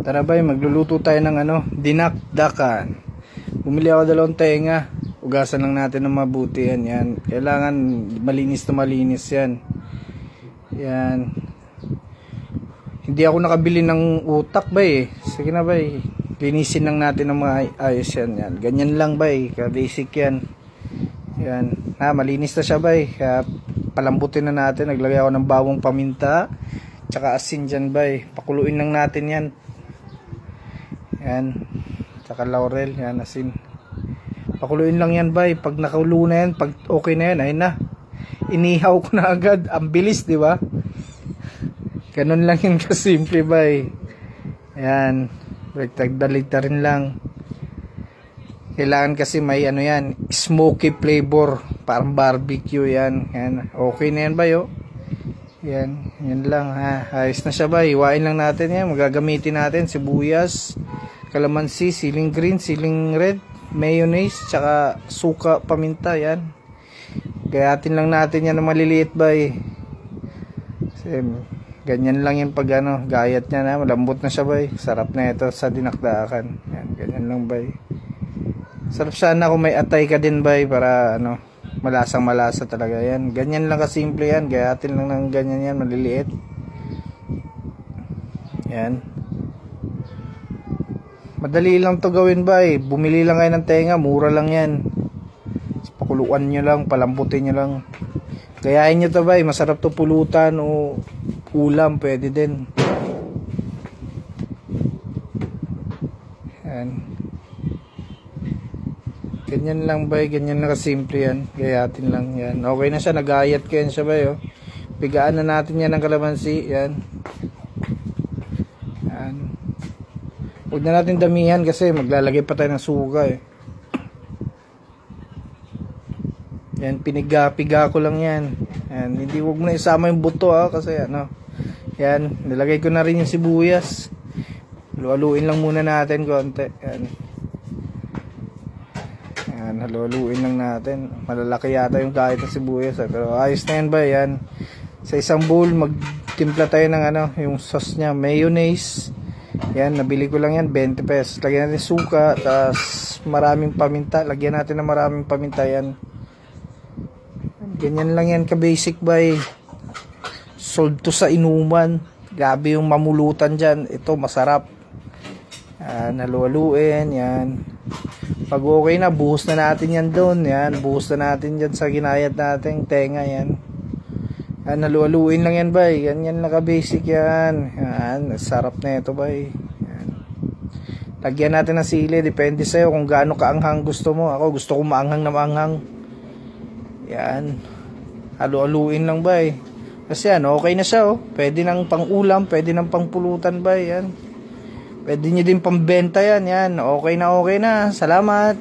Tara bay, magluluto tayo ng dinakdakan. Bumili ako 2 tenga. Ugasan lang natin ng mabuti yan. Kailangan malinis na malinis yan. Yan. Hindi ako nakabili ng utak bay. Sige na bay. Linisin lang natin ng mga ayos yan. Ganyan lang bay. Ka-basic yan. Yan. Malinis na siya bay. Kaya palambutin na natin. Naglagay ako ng bawang paminta. Tsaka asin dyan bay. Pakuluin lang natin yan. Yan. Tsaka laurel. Yan, asin. Pakuluin lang yan bay. Pag nakaluto na yan, pag okay na yan, ayun na. Inihaw ko na agad. Ang bilis, di ba? Ganun lang yun kasimple bay. Yan. Tagdalit na rin lang. Kailangan kasi may yan, smoky flavor. Parang barbecue yan. Yan. Okay na yan bay, oh. Yan. Yan lang ha. Ayos na siya bay. Iwain lang natin yan. Magagamitin natin sibuyas, kalamansi, siling green, siling red, mayonnaise, tsaka suka, paminta. Yan. Gayatin lang natin yan na maliliit bay. Ganyan lang yan pag gayat niya na. Malambot na siya bay. Sarap na ito sa dinakdakan. Yan. Ganyan lang bay. Sarap sana kung may atay ka din bay para malasang malasa talaga yan. Ganyan lang kasimple yan. Gayatin lang ng ganyan yan. Maliliit. Yan. Madali lang to gawin bay. Bumili lang kayo ng tenga. Mura lang yan. Pakuluan nyo lang. Palambutin nyo lang. Gayahin nyo to bay. Masarap to pulutan o ulam. Pwede din. Yan. Ganyan lang bay. Ganyan lang kasimple yan. Gayatin lang yan. Okay na siya. Nagayat ko yan siya bay. Oh. Bigaan na natin yan ng kalamansi. Yan. Yan. Huwag na natin damihan kasi maglalagay pa tayo ng suka eh. Yan. Piniga-piga ko lang yan. Yan. Hindi, huwag mo na isama yung buto kasi yan. Nilagay ko na rin yung sibuyas. Haluin lang muna natin konti. Yan. Yan, haluin lang natin. Malalaki yata yung kahit ng sibuyas. Pero ayos na yan ba? Yan. Sa isang bowl, magtimpla tayo ng yung sauce niya. Mayonnaise. Yan, nabili ko lang yan. 20 pesos. Lagyan natin suka. Tapos maraming paminta. Lagyan natin ng maraming paminta yan. Ganyan lang yan ka-basic bay. Sold to sa inuman. Grabe yung mamulutan dyan. Ito, masarap. Yan, haluin. Yan. Pag okay na, buhos na natin yan doon. Yan, buhos na natin dyan sa ginayat natin tenga. Yan. Yan, haluin lang yan bay. Yan naka-basic yan. Yan, sarap na ito bay. Yan. Lagyan natin ng sili. Depende sa'yo kung gaano kaanghang gusto mo. Ako gusto ko maanghang na maanghang. Yan. Haluin lang bay. Kasi okay na siya oh. Pwede nang pang ulam, pwede nang pang pulutan bay. Yan. Pwede nyo din pambenta yan. Yan. Okay na. Salamat.